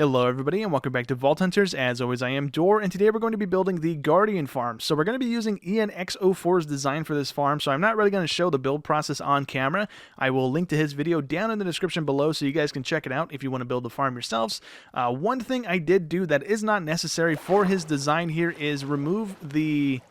Hello everybody and welcome back to Vault Hunters. As always, I am Dor, and today we're going to be building the Guardian farm. So we're going to be using ianxofour's design for this farm, so I'm not really going to show the build process on camera. I will link to his video down in the description below so you guys can check it out if you want to build the farm yourselves. One thing I did do that is not necessary for his design here is remove the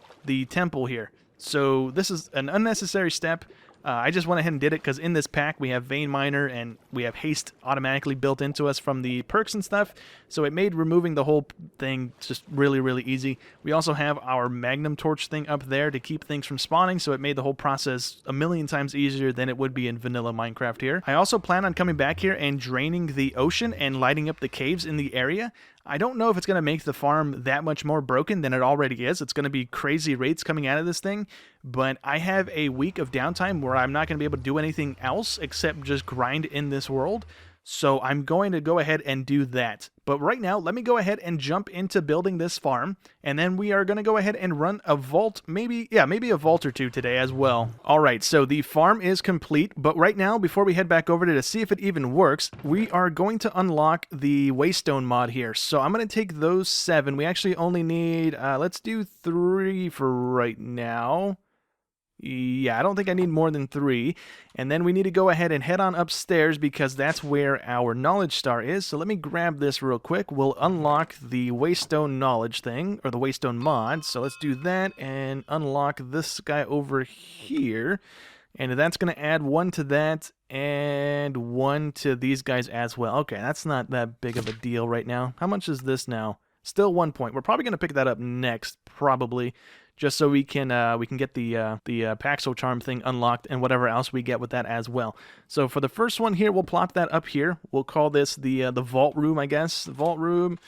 temple here. So this is an unnecessary step. I just went ahead and did it because in this pack we have Vein Miner and we have Haste automatically built into us from the perks and stuff, so it made removing the whole thing just really easy. We also have our Magnum Torch thing up there to keep things from spawning, so it made the whole process a million times easier than it would be in vanilla Minecraft here. I also plan on coming back here and draining the ocean and lighting up the caves in the area. I don't know if it's going to make the farm that much more broken than it already is. It's going to be crazy rates coming out of this thing, but I have a week of downtime where I'm not going to be able to do anything else except just grind in this world. So I'm going to go ahead and do that. But right now, let me go ahead and jump into building this farm, and then we are going to go ahead and run a vault, maybe a vault or two today as well. Alright, so the farm is complete, but right now, before we head back over to see if it even works, we are going to unlock the Waystone Mod here. So I'm going to take those 7. We actually only need, let's do 3 for right now. Yeah, I don't think I need more than 3. And then we need to go ahead and head on upstairs because that's where our knowledge star is. So let me grab this real quick. We'll unlock the Waystone knowledge thing, or the Waystone mod. So let's do that and unlock this guy over here. And that's going to add 1 to that and 1 to these guys as well. Okay, that's not that big of a deal right now. How much is this now? Still 1 point. We're probably going to pick that up next, probably, just so we can get the Paxo Charm thing unlocked and whatever else we get with that as well. So for the first one here, we'll plop that up here. We'll call this the vault room, I guess. The vault room.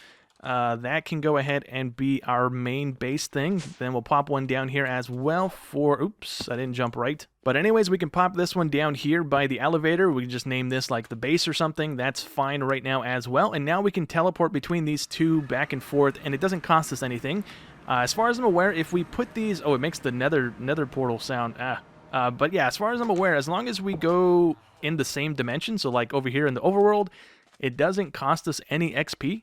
That can go ahead and be our main base thing. Then we'll pop one down here as well for... Oops, I didn't jump right. But anyways, we can pop this one down here by the elevator. We can just name this like the base or something. That's fine right now as well. And now we can teleport between these two back and forth, and it doesn't cost us anything. As far as I'm aware, if we put these... Oh, it makes the nether portal sound. But yeah, as far as I'm aware, as long as we go in the same dimension, so like over here in the overworld, it doesn't cost us any XP.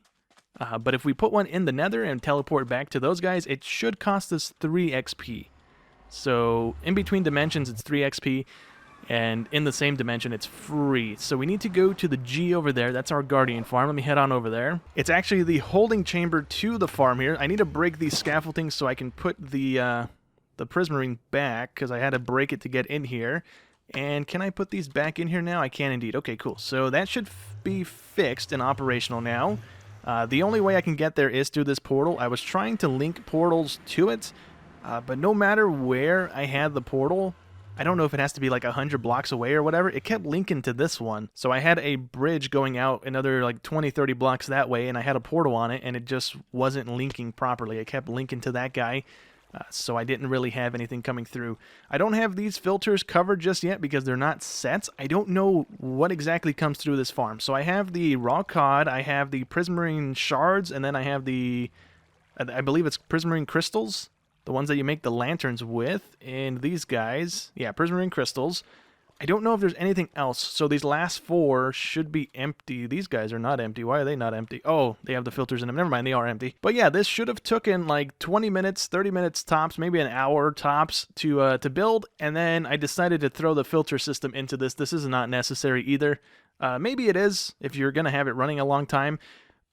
But if we put one in the nether and teleport back to those guys, it should cost us 3 XP. So in between dimensions, it's 3 XP. And in the same dimension, it's free. So we need to go to the G over there. That's our Guardian farm. Let me head on over there. It's actually the holding chamber to the farm here. I need to break these scaffolding so I can put the prismarine back, because I had to break it to get in here. And can I put these back in here now? I can indeed. Okay, cool. So that should be fixed and operational now. The only way I can get there is through this portal. I was trying to link portals to it, but no matter where I had the portal, I don't know if it has to be like 100 blocks away or whatever, it kept linking to this one. So I had a bridge going out another like 20-30 blocks that way, and I had a portal on it, and it just wasn't linking properly. It kept linking to that guy, so I didn't really have anything coming through. I don't have these filters covered just yet because they're not set. I don't know what exactly comes through this farm. So I have the raw cod, I have the prismarine shards, and then I have the, I believe it's prismarine crystals. The ones that you make the lanterns with, and these guys, yeah, prismarine crystals. I don't know if there's anything else, so these last 4 should be empty. These guys are not empty. Why are they not empty? Oh, they have the filters in them. Never mind, they are empty. But yeah, this should have taken like 20 minutes, 30 minutes tops, maybe an hour tops to build, and then I decided to throw the filter system into this. This is not necessary either. Maybe it is if you're going to have it running a long time.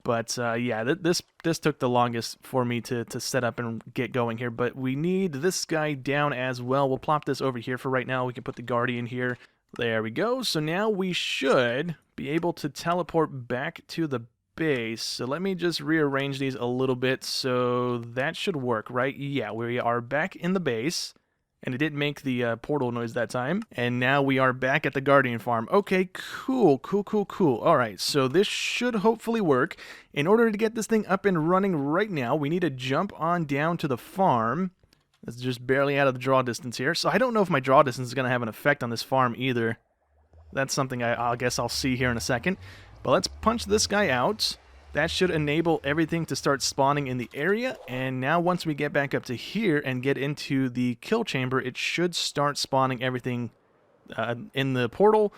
But yeah, this took the longest for me to set up and get going here. But we need this guy down as well. We'll plop this over here for right now. We can put the Guardian here. There we go. So now we should be able to teleport back to the base. So let me just rearrange these a little bit. So that should work, right? Yeah, we are back in the base. And it didn't make the portal noise that time. And now we are back at the Guardian farm. Okay, cool. Alright, so this should hopefully work. In order to get this thing up and running right now, we need to jump on down to the farm. That's just barely out of the draw distance here. So I don't know if my draw distance is going to have an effect on this farm either. That's something I guess I'll see here in a second. But let's punch this guy out. That should enable everything to start spawning in the area, and now once we get back up to here and get into the kill chamber, it should start spawning everything in the portal.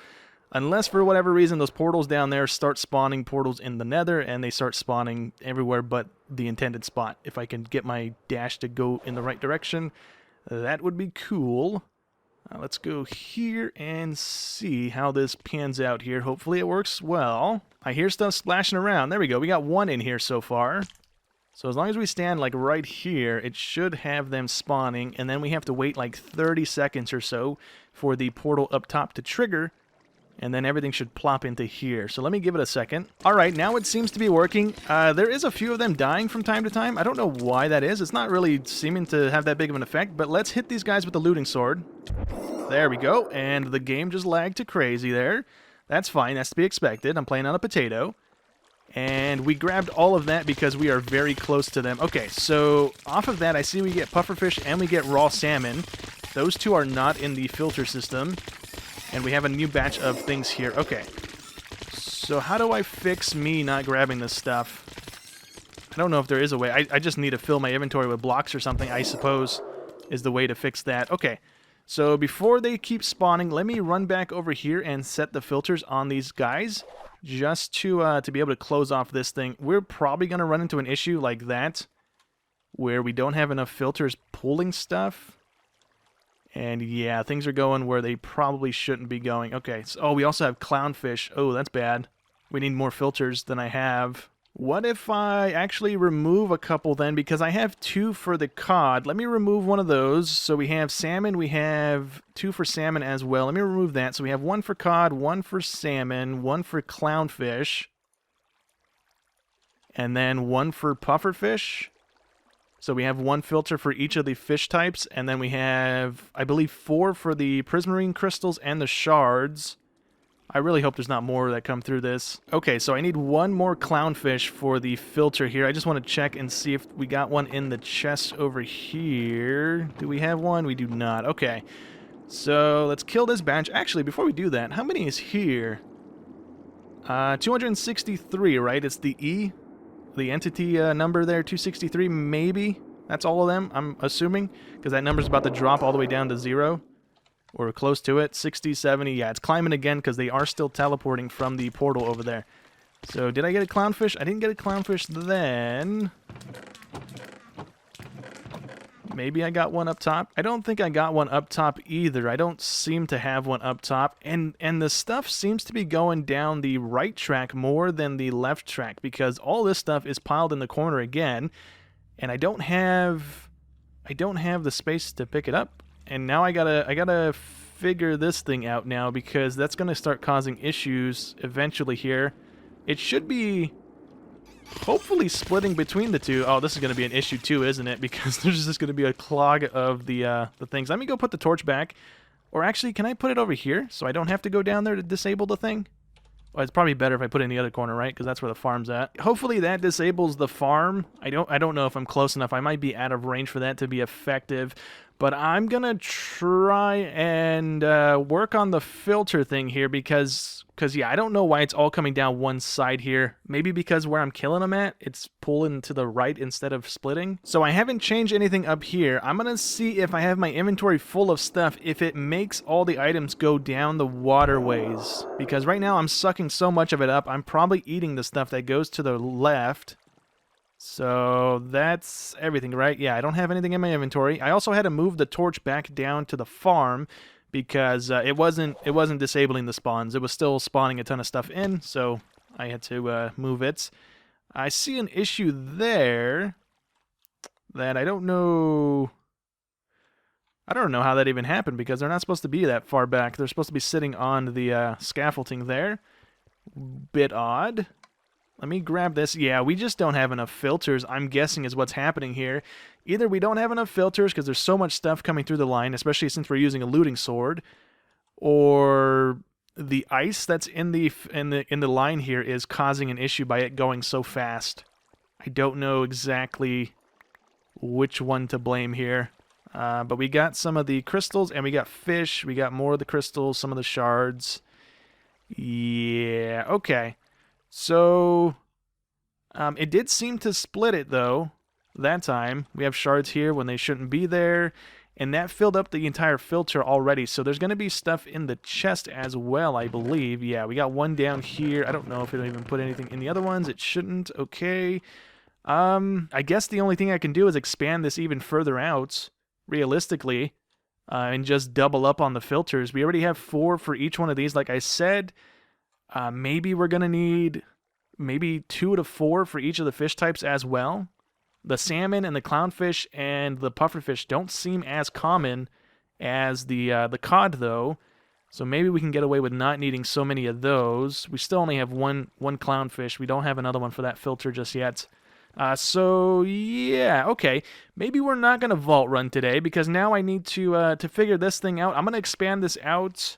Unless for whatever reason those portals down there start spawning portals in the nether and they start spawning everywhere but the intended spot. If I can get my dash to go in the right direction, that would be cool. Let's go here and see how this pans out here. Hopefully it works well. I hear stuff splashing around. There we go. We got one in here so far. So as long as we stand like right here, it should have them spawning. And then we have to wait like 30 seconds or so for the portal up top to trigger. And then everything should plop into here. So let me give it a second. All right, now it seems to be working. There is a few of them dying from time to time. I don't know why that is. It's not really seeming to have that big of an effect. But let's hit these guys with the looting sword. There we go. And the game just lagged to crazy there. That's fine. That's to be expected. I'm playing on a potato. And we grabbed all of that because we are very close to them. Okay, so off of that, I see we get pufferfish and we get raw salmon. Those two are not in the filter system. And we have a new batch of things here. Okay. So how do I fix me not grabbing this stuff? I don't know if there is a way. I just need to fill my inventory with blocks or something, I suppose, is the way to fix that. Okay. So before they keep spawning, let me run back over here and set the filters on these guys. Just to be able to close off this thing. We're probably going to run into an issue like that, where we don't have enough filters pulling stuff. And yeah, things are going where they probably shouldn't be going. Okay, so, oh, we also have clownfish. Oh, that's bad. We need more filters than I have. What if I actually remove a couple then? Because I have 2 for the cod. Let me remove one of those. So we have salmon. We have 2 for salmon as well. Let me remove that. So we have 1 for cod, 1 for salmon, 1 for clownfish. And then 1 for pufferfish. So we have 1 filter for each of the fish types, and then we have, I believe, 4 for the prismarine crystals and the shards. I really hope there's not more that come through this. Okay, so I need 1 more clownfish for the filter here. I just want to check and see if we got one in the chest over here. Do we have one? We do not. Okay, so let's kill this batch. Actually, before we do that, how many is here? 263, right? It's the E. The entity number there, 263, maybe. That's all of them, I'm assuming, because that number's about to drop all the way down to 0, or close to it. 60, 70, yeah, it's climbing again because they are still teleporting from the portal over there. So, did I get a clownfish? I didn't get a clownfish then. Maybe I got one up top. I don't think I got one up top either. I don't seem to have one up top. And the stuff seems to be going down the right track more than the left track, because all this stuff is piled in the corner again, and I don't have the space to pick it up. And now I gotta figure this thing out now, because that's gonna start causing issues eventually here. It should be hopefully splitting between the two. Oh, this is going to be an issue too, isn't it? Because there's just going to be a clog of the things. Let me go put the torch back. Or actually, can I put it over here so I don't have to go down there to disable the thing? Well, it's probably better if I put it in the other corner, right? Because that's where the farm's at. Hopefully that disables the farm. I don't know if I'm close enough. I might be out of range for that to be effective. But I'm going to try and work on the filter thing here because, yeah, I don't know why it's all coming down one side here. Maybe because where I'm killing them at, it's pulling to the right instead of splitting. So I haven't changed anything up here. I'm going to see if I have my inventory full of stuff, if it makes all the items go down the waterways. Because right now I'm sucking so much of it up, I'm probably eating the stuff that goes to the left. So that's everything, right? Yeah, I don't have anything in my inventory. I also had to move the torch back down to the farm because it wasn't disabling the spawns. It was still spawning a ton of stuff in, so I had to move it. I see an issue there that I don't know. I don't know how that even happened because they're not supposed to be that far back. They're supposed to be sitting on the scaffolding there. Bit odd. Let me grab this. Yeah, we just don't have enough filters, I'm guessing is what's happening here. Either we don't have enough filters because there's so much stuff coming through the line, especially since we're using a looting sword, or the ice that's in the line here is causing an issue by it going so fast. I don't know exactly which one to blame here. But we got some of the crystals, and we got fish. We got more of the crystals, some of the shards. Yeah, okay. So, it did seem to split it, though, that time. We have shards here when they shouldn't be there, and that filled up the entire filter already. So there's going to be stuff in the chest as well, I believe. Yeah, we got one down here. I don't know if it'll even put anything in the other ones. It shouldn't. Okay. I guess the only thing I can do is expand this even further out, realistically, and just double up on the filters. We already have 4 for each one of these, like I said. Maybe we're going to need maybe 2 to 4 for each of the fish types as well. The salmon and the clownfish and the pufferfish don't seem as common as the cod, though. So maybe we can get away with not needing so many of those. We still only have one clownfish. We don't have another one for that filter just yet. So yeah, okay. Maybe we're not going to vault run today because now I need to figure this thing out. I'm going to expand this out.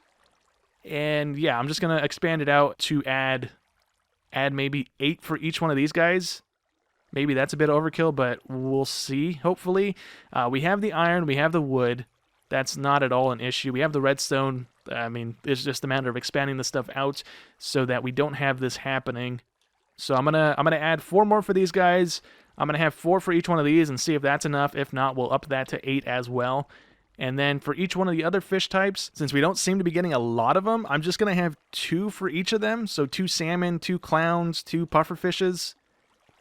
And yeah, I'm just going to expand it out to add maybe 8 for each one of these guys. Maybe that's a bit overkill, but we'll see, hopefully. We have the iron, we have the wood. That's not at all an issue. We have the redstone. I mean, it's just a matter of expanding the stuff out so that we don't have this happening. So I'm gonna add 4 more for these guys. I'm gonna have 4 for each one of these and see if that's enough. If not, we'll up that to 8 as well. And then for each one of the other fish types, since we don't seem to be getting a lot of them, I'm just gonna have 2 for each of them. So 2 salmon, 2 clowns, 2 pufferfishes,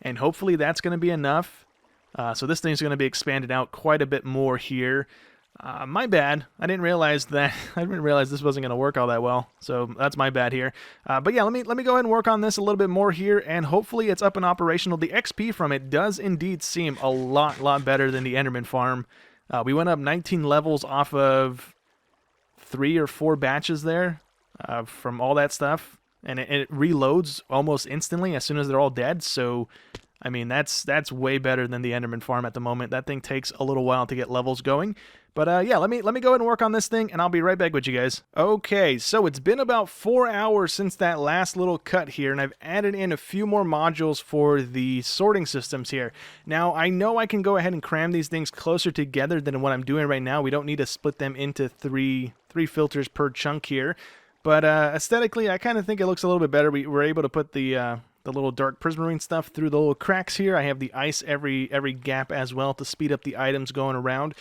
and hopefully that's gonna be enough. So this thing's gonna be expanded out quite a bit more here. My bad. I didn't realize this wasn't going to work all that well. So that's my bad here. But yeah, let me go ahead and work on this a little bit more here, and hopefully it's up and operational. The XP from it does indeed seem a lot better than the Enderman farm. We went up 19 levels off of 3 or 4 batches there from all that stuff, and it reloads almost instantly as soon as they're all dead. So I mean, that's way better than the Enderman farm at the moment. That thing takes a little while to get levels going. But yeah, let me go ahead and work on this thing, and I'll be right back with you guys. Okay, so it's been about 4 hours since that last little cut here, and I've added in a few more modules for the sorting systems here. Now, I know I can go ahead and cram these things closer together than what I'm doing right now. We don't need to split them into three filters per chunk here. But aesthetically, I kind of think it looks a little bit better. We're able to put the little dark prismarine stuff through the little cracks here. I have the ice every gap as well to speed up the items going around.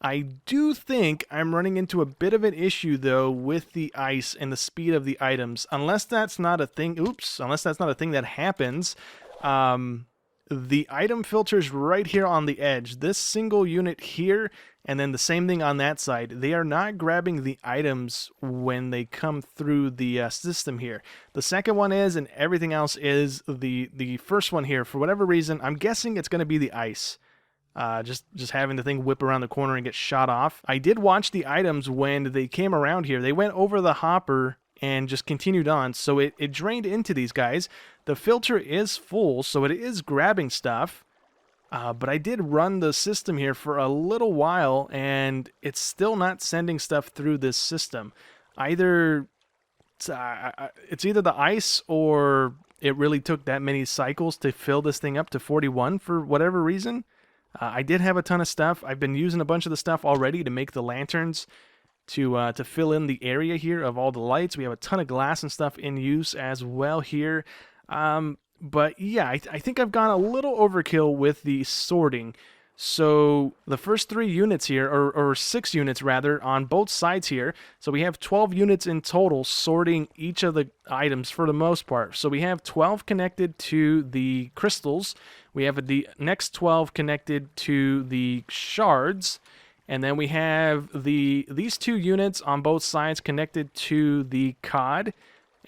I do think I'm running into a bit of an issue, though, with the ice and the speed of the items. Unless that's not a thing, unless that's not a thing that happens, the item filters right here on the edge, this single unit here, and then the same thing on that side, they are not grabbing the items when they come through the system here. The second one is, and everything else is. The first one here, for whatever reason, I'm guessing it's going to be the ice. Just having the thing whip around the corner and get shot off. I did watch the items when they came around here. They went over the hopper and just continued on, so it drained into these guys. The filter is full, so it is grabbing stuff. But I did run the system here for a little while, and it's still not sending stuff through this system. It's either the ice, or it really took that many cycles to fill this thing up to 41 for whatever reason. I did have a ton of stuff. I've been using a bunch of the stuff already to make the lanterns to fill in the area here of all the lights. We have a ton of glass and stuff in use as well here. But yeah, I think I've gone a little overkill with the sorting. So the first 3 units here, or 6 units rather, on both sides here. So we have 12 units in total sorting each of the items for the most part. So we have 12 connected to the crystals. We have the next 12 connected to the shards. And then we have these 2 units on both sides connected to the cod.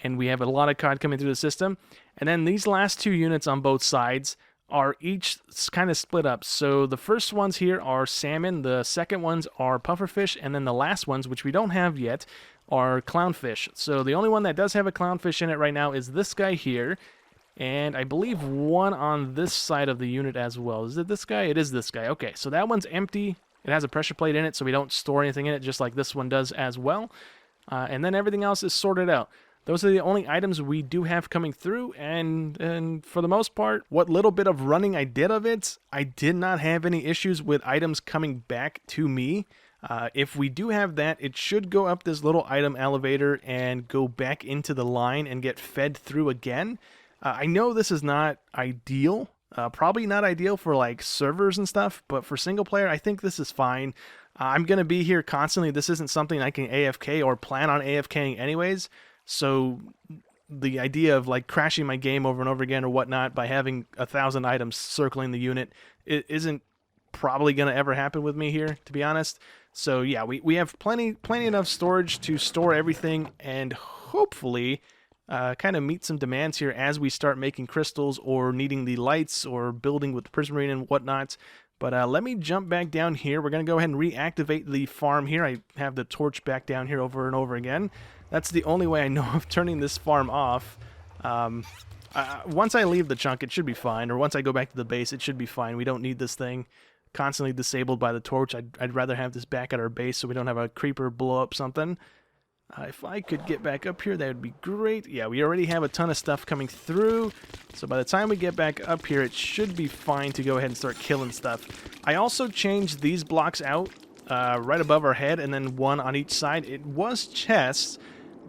And we have a lot of cod coming through the system. And then these last 2 units on both sides are each kind of split up. So the first ones here are salmon, the second ones are pufferfish, and then the last ones, which we don't have yet, are clownfish. So the only one that does have a clownfish in it right now is this guy here, and I believe one on this side of the unit as well. Is it this guy? It is this guy. Okay, so that one's empty. It has a pressure plate in it, so we don't store anything in it, just like this one does as well. And then everything else is sorted out. Those are the only items we do have coming through, and for the most part, what little bit of running I did of it, I did not have any issues with items coming back to me. If we do have that, it should go up this little item elevator and go back into the line and get fed through again. I know this is not ideal, probably not ideal for like servers and stuff, but for single player, I think this is fine. I'm going to be here constantly. This isn't something I can AFK or plan on AFKing anyways. So the idea of like crashing my game over and over again or whatnot by having 1,000 items circling the unit, it isn't probably going to ever happen with me here, to be honest. So yeah, we have plenty enough storage to store everything and hopefully kind of meet some demands here as we start making crystals or needing the lights or building with prismarine and whatnot. But let me jump back down here. We're going to go ahead and reactivate the farm here. I have the torch back down here over and over again. That's the only way I know of turning this farm off. Once I leave the chunk, it should be fine. Or once I go back to the base, it should be fine. We don't need this thing constantly disabled by the torch. I'd rather have this back at our base so we don't have a creeper blow up something. If I could get back up here, that would be great. Yeah, we already have a ton of stuff coming through. So by the time we get back up here, it should be fine to go ahead and start killing stuff. I also changed these blocks out right above our head and then one on each side. It was chests,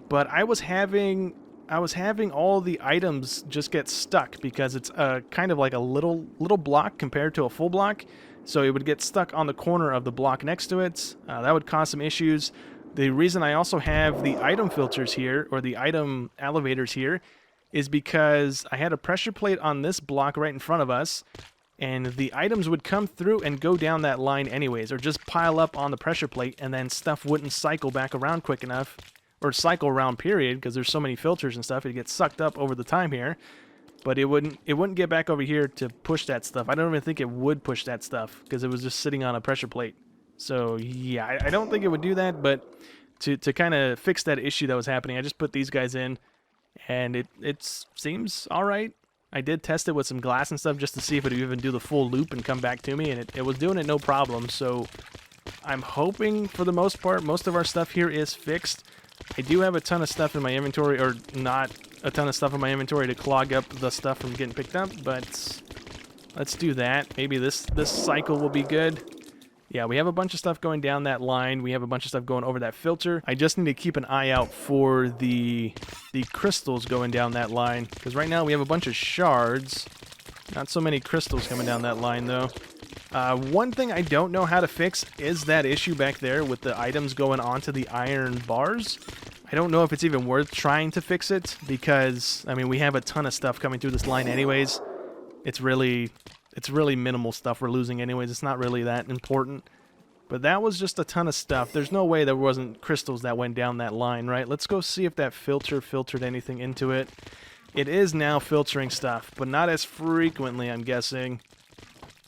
but I was having all the items just get stuck because it's kind of like a little block compared to a full block. So it would get stuck on the corner of the block next to it. That would cause some issues. The reason I also have the item filters here, or the item elevators here, is because I had a pressure plate on this block right in front of us, and the items would come through and go down that line anyways, or just pile up on the pressure plate, and then stuff wouldn't cycle back around quick enough, or cycle around period, because there's so many filters and stuff, it gets sucked up over the time here. But it wouldn't get back over here to push that stuff. I don't even think it would push that stuff, because it was just sitting on a pressure plate. So yeah, I don't think it would do that, but to kind of fix that issue that was happening, I just put these guys in, and it seems alright. I did test it with some glass and stuff just to see if it would even do the full loop and come back to me, and it was doing it no problem. So I'm hoping for the most part, most of our stuff here is fixed. I do have a ton of stuff in my inventory, or not a ton of stuff in my inventory to clog up the stuff from getting picked up, but let's do that. Maybe this cycle will be good. Yeah, we have a bunch of stuff going down that line. We have a bunch of stuff going over that filter. I just need to keep an eye out for the crystals going down that line, because right now we have a bunch of shards. Not so many crystals coming down that line, though. One thing I don't know how to fix is that issue back there with the items going onto the iron bars. I don't know if it's even worth trying to fix it, because, I mean, we have a ton of stuff coming through this line anyways. It's really minimal stuff we're losing anyways. It's not really that important. But that was just a ton of stuff. There's no way there wasn't crystals that went down that line, right? Let's go see if that filter filtered anything into it. It is now filtering stuff, but not as frequently, I'm guessing.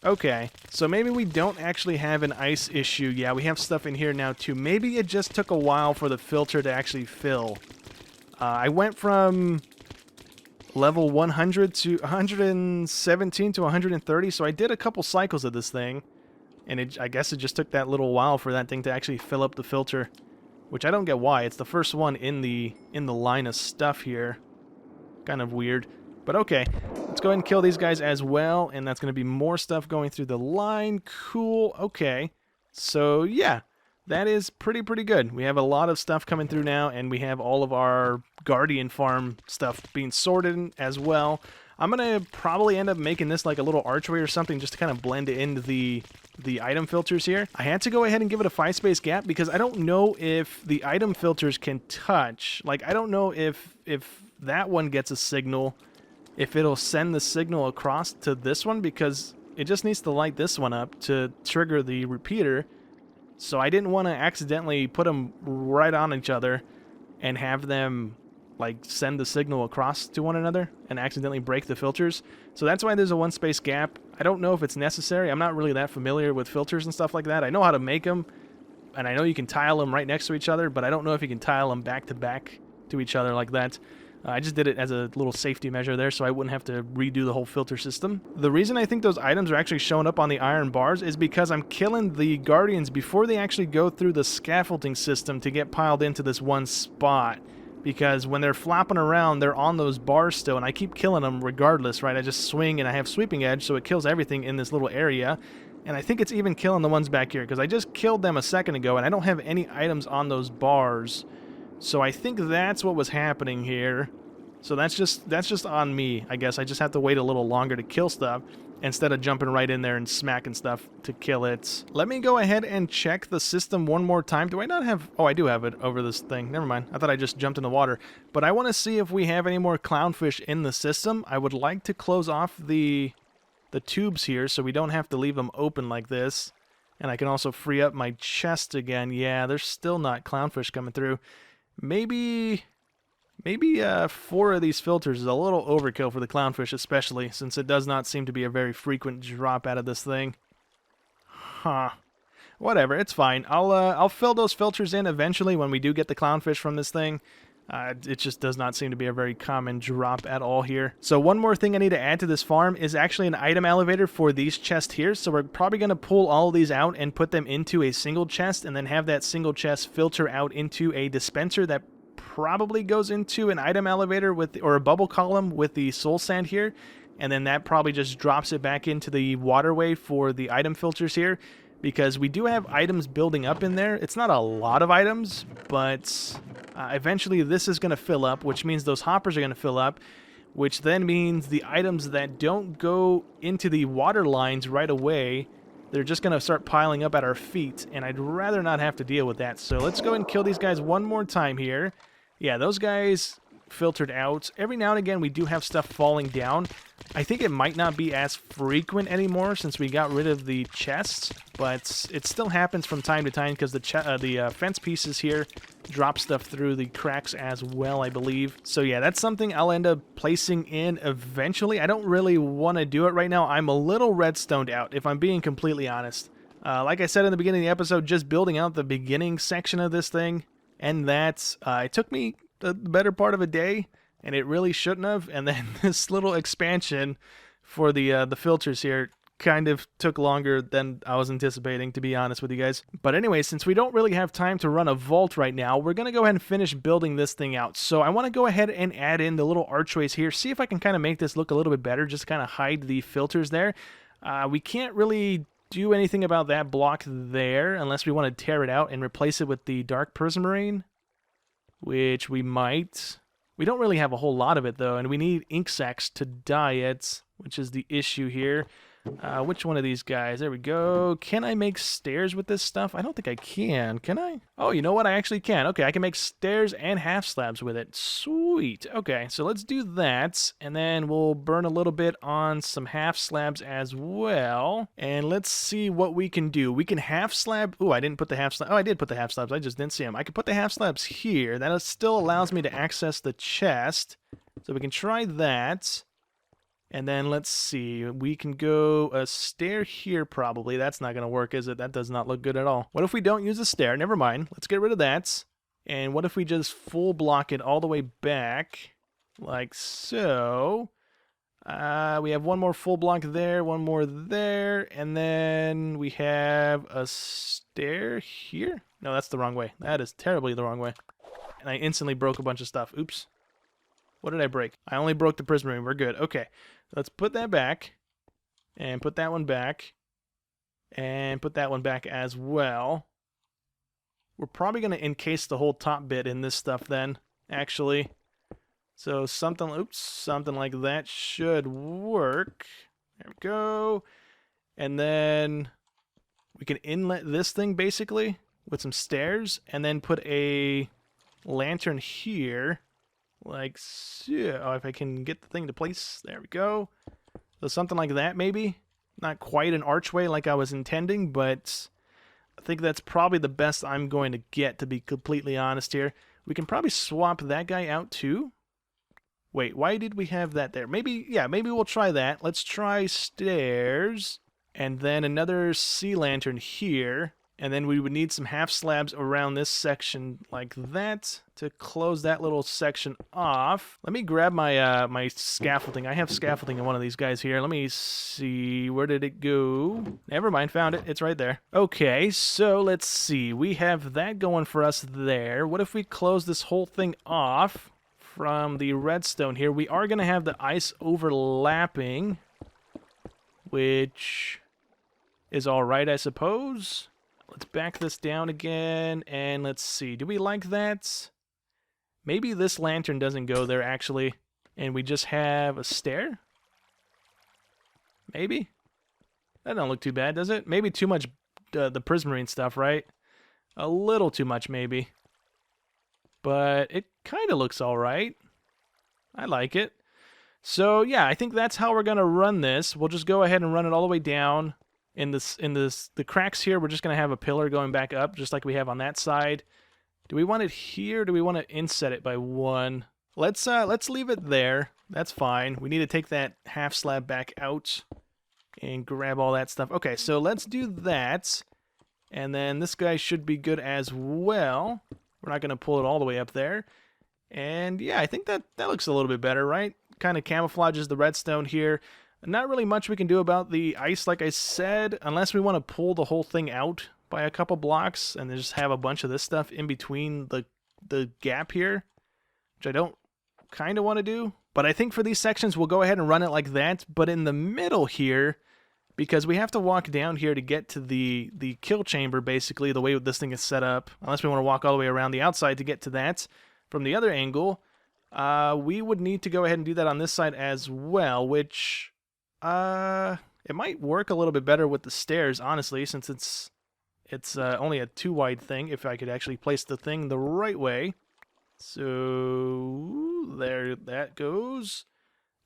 Okay, so maybe we don't actually have an ice issue. Yeah, we have stuff in here now too. Maybe it just took a while for the filter to actually fill. I went from level 100 to 117 to 130, so I did a couple cycles of this thing, and I guess it just took that little while for that thing to actually fill up the filter, which I don't get why. It's the first one in the line of stuff here. Kind of weird, but okay. Let's go ahead and kill these guys as well, and that's going to be more stuff going through the line. Cool. Okay, so yeah, that is pretty good. We have a lot of stuff coming through now, and we have all of our Guardian Farm stuff being sorted as well. I'm going to probably end up making this like a little archway or something just to kind of blend it into the item filters here. I had to go ahead and give it a 5-space gap because I don't know if the item filters can touch. Like, I don't know if that one gets a signal, if it'll send the signal across to this one, because it just needs to light this one up to trigger the repeater. So I didn't want to accidentally put them right on each other and have them like send the signal across to one another and accidentally break the filters. So that's why there's a 1-space gap. I don't know if it's necessary. I'm not really that familiar with filters and stuff like that. I know how to make them, and I know you can tile them right next to each other, but I don't know if you can tile them back to back to each other like that. I just did it as a little safety measure there so I wouldn't have to redo the whole filter system. The reason I think those items are actually showing up on the iron bars is because I'm killing the Guardians before they actually go through the scaffolding system to get piled into this one spot. Because when they're flopping around, they're on those bars still, and I keep killing them regardless, right? I just swing and I have sweeping edge, so it kills everything in this little area. And I think it's even killing the ones back here, because I just killed them a second ago, and I don't have any items on those bars. So I think that's what was happening here. So that's just on me, I guess. I just have to wait a little longer to kill stuff. instead of jumping right in there and smacking stuff to kill it. Let me go ahead and check the system one more time. Do I not have... Oh, I do have it over this thing. Never mind. I thought I just jumped in the water. But I want to see if we have any more clownfish in the system. I would like to close off the tubes here so we don't have to leave them open like this. And I can also free up my chest again. Yeah, there's still not clownfish coming through. Maybe 4 of these filters is a little overkill for the clownfish, especially since it does not seem to be a very frequent drop out of this thing. Huh. Whatever, it's fine. I'll fill those filters in eventually when we do get the clownfish from this thing. It just does not seem to be a very common drop at all here. So one more thing I need to add to this farm is actually an item elevator for these chests here. So we're probably going to pull all of these out and put them into a single chest and then have that single chest filter out into a dispenser that probably goes into an item elevator with, or a bubble column with the soul sand here. And then that probably just drops it back into the waterway for the item filters here. Because we do have items building up in there. It's not a lot of items, but eventually this is going to fill up, which means those hoppers are going to fill up, which then means the items that don't go into the water lines right away, they're just going to start piling up at our feet, and I'd rather not have to deal with that. So let's go ahead and kill these guys one more time here. Yeah, those guys filtered out. Every now and again we do have stuff falling down. I think it might not be as frequent anymore since we got rid of the chests, but it still happens from time to time because the fence pieces here drop stuff through the cracks as well, I believe. So yeah, that's something I'll end up placing in eventually. I don't really want to do it right now. I'm a little redstoned out, if I'm being completely honest. Like I said in the beginning of the episode, just building out the beginning section of this thing, and that it took me the better part of a day, and it really shouldn't have. And then this little expansion for the filters here kind of took longer than I was anticipating, to be honest with you guys. But anyway, since we don't really have time to run a vault right now, we're going to go ahead and finish building this thing out. So I want to go ahead and add in the little archways here, see if I can kind of make this look a little bit better, just kind of hide the filters there. We can't really do anything about that block there unless we want to tear it out and replace it with the dark prismarine, which we might. We don't really have a whole lot of it, though, and we need ink sacs to dye it, which is the issue here. Which one of these guys? There we go. Can I make stairs with this stuff? I don't think I can I? Oh, you know what? I actually can. Okay, I can make stairs and half slabs with it. Sweet. Okay, so let's do that, and then we'll burn a little bit on some half slabs as well. And let's see what we can do. We can half slab... Ooh, I didn't put the half slab... Oh, I did put the half slabs. I just didn't see them. I could put the half slabs here. That still allows me to access the chest. So we can try that. And then let's see, we can go a stair here probably. That's not going to work, is it? That does not look good at all. What if we don't use a stair? Never mind. Let's get rid of that. And what if we just full block it all the way back? Like so. We have one more full block there, one more there, and then we have a stair here. No, that's the wrong way. That is terribly the wrong way. And I instantly broke a bunch of stuff. Oops. What did I break? I only broke the prismarine. We're good. Okay. Let's put that back, and put that one back, and put that one back as well. We're probably going to encase the whole top bit in this stuff then, actually. So something like that should work. There we go. And then we can inlet this thing, basically, with some stairs, and then put a lantern here. Like so. Oh, if I can get the thing to place. There we go. So something like that, maybe. Not quite an archway like I was intending, but I think that's probably the best I'm going to get, to be completely honest here. We can probably swap that guy out too. Wait, why did we have that there? Maybe, yeah, maybe we'll try that. Let's try stairs. And then another sea lantern here. And then we would need some half slabs around this section like that to close that little section off. Let me grab my my scaffolding. I have scaffolding in one of these guys here. Let me see. Where did it go? Never mind. Found it. It's right there. Okay, so let's see. We have that going for us there. What if we close this whole thing off from the redstone here? We are going to have the ice overlapping, which is all right, I suppose. Let's back this down again, and let's see. Do we like that? Maybe this lantern doesn't go there, actually, and we just have a stair? Maybe? That don't look too bad, does it? Maybe too much the prismarine stuff, right? A little too much, maybe. But it kind of looks all right. I like it. So yeah, I think that's how we're gonna run this. We'll just go ahead and run it all the way down. The cracks here, we're just gonna have a pillar going back up, just like we have on that side. Do we want it here? Or do we want to inset it by 1? Let's leave it there. That's fine. We need to take that half slab back out and grab all that stuff. Okay, so let's do that. And then this guy should be good as well. We're not going to pull it all the way up there. And yeah, I think that looks a little bit better, right? Kind of camouflages the redstone here. Not really much we can do about the ice, like I said, unless we want to pull the whole thing out by a couple blocks and then just have a bunch of this stuff in between the gap here, which I don't kind of want to do. But I think for these sections, we'll go ahead and run it like that. But in the middle here, because we have to walk down here to get to the kill chamber, basically, the way this thing is set up, unless we want to walk all the way around the outside to get to that from the other angle, we would need to go ahead and do that on this side as well, which it might work a little bit better with the stairs, honestly, since it's only a 2-wide thing, if I could actually place the thing the right way. So there that goes.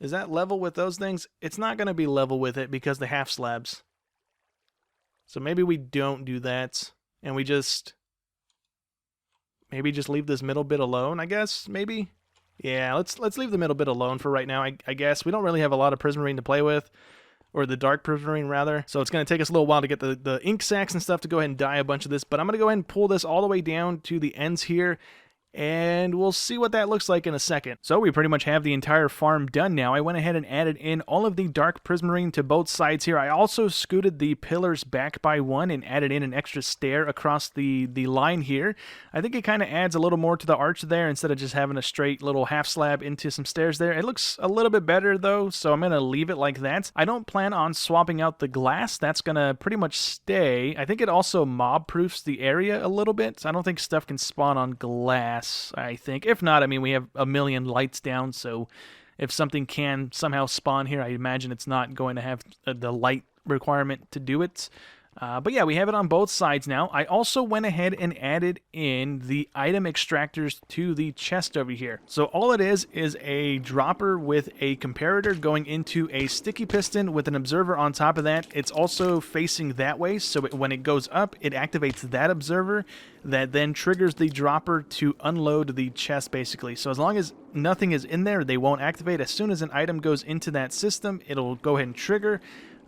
Is that level with those things? It's not going to be level with it because the half slabs. So maybe we don't do that, and we maybe just leave this middle bit alone, I guess, maybe? Yeah, let's leave the middle bit alone for right now, I guess. We don't really have a lot of prismarine to play with, or the dark prismarine, rather. So it's going to take us a little while to get the ink sacs and stuff to go ahead and dye a bunch of this, but I'm going to go ahead and pull this all the way down to the ends here, and we'll see what that looks like in a second. So we pretty much have the entire farm done now. I went ahead and added in all of the dark prismarine to both sides here. I also scooted the pillars back by 1 and added in an extra stair across the line here. I think it kind of adds a little more to the arch there instead of just having a straight little half slab into some stairs there. It looks a little bit better though, so I'm going to leave it like that. I don't plan on swapping out the glass. That's going to pretty much stay. I think it also mob proofs the area a little bit. I don't think stuff can spawn on glass, I think. If not, I mean, we have a million lights down, so if something can somehow spawn here, I imagine it's not going to have the light requirement to do it. But yeah, we have it on both sides now. I also went ahead and added in the item extractors to the chest over here. So all it is a dropper with a comparator going into a sticky piston with an observer on top of that. It's also facing that way, so when it goes up, it activates that observer that then triggers the dropper to unload the chest, basically. So as long as nothing is in there, they won't activate. As soon as an item goes into that system, it'll go ahead and trigger.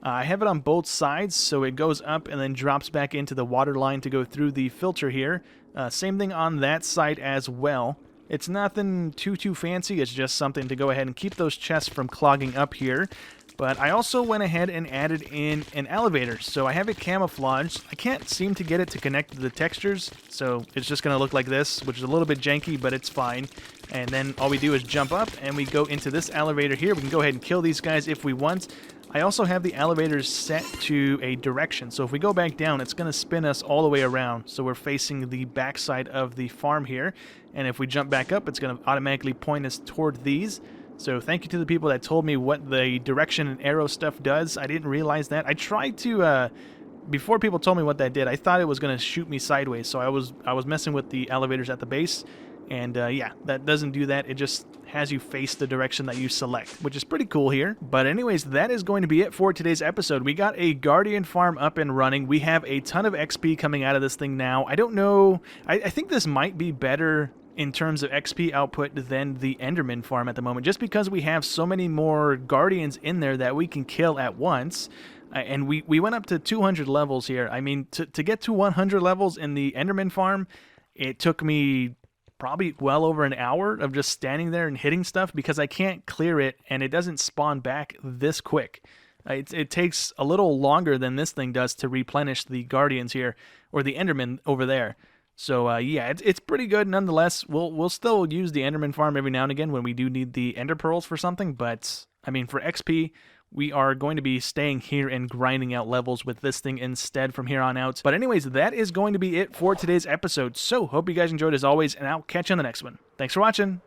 I have it on both sides, so it goes up and then drops back into the water line to go through the filter here. Same thing on that side as well. It's nothing too fancy, it's just something to go ahead and keep those chests from clogging up here. But I also went ahead and added in an elevator, so I have it camouflaged. I can't seem to get it to connect to the textures, so it's just going to look like this, which is a little bit janky, but it's fine. And then all we do is jump up, and we go into this elevator here. We can go ahead and kill these guys if we want. I also have the elevators set to a direction, so if we go back down, it's going to spin us all the way around. So we're facing the backside of the farm here, and if we jump back up, it's going to automatically point us toward these. So thank you to the people that told me what the direction and arrow stuff does. I didn't realize that. I tried to, before people told me what that did, I thought it was going to shoot me sideways, so I was messing with the elevators at the base. And yeah, that doesn't do that. It just has you face the direction that you select, which is pretty cool here. But anyways, that is going to be it for today's episode. We got a Guardian farm up and running. We have a ton of XP coming out of this thing now. I don't know. I think this might be better in terms of XP output than the Enderman farm at the moment, just because we have so many more Guardians in there that we can kill at once. And we went up to 200 levels here. I mean, to get to 100 levels in the Enderman farm, it took me probably well over an hour of just standing there and hitting stuff because I can't clear it and it doesn't spawn back this quick. It takes a little longer than this thing does to replenish the Guardians here, or the Enderman over there. So yeah, it's pretty good nonetheless. We'll still use the Enderman farm every now and again when we do need the Ender Pearls for something, but I mean, for XP, we are going to be staying here and grinding out levels with this thing instead from here on out. But anyways, that is going to be it for today's episode. So, hope you guys enjoyed as always, and I'll catch you on the next one. Thanks for watching.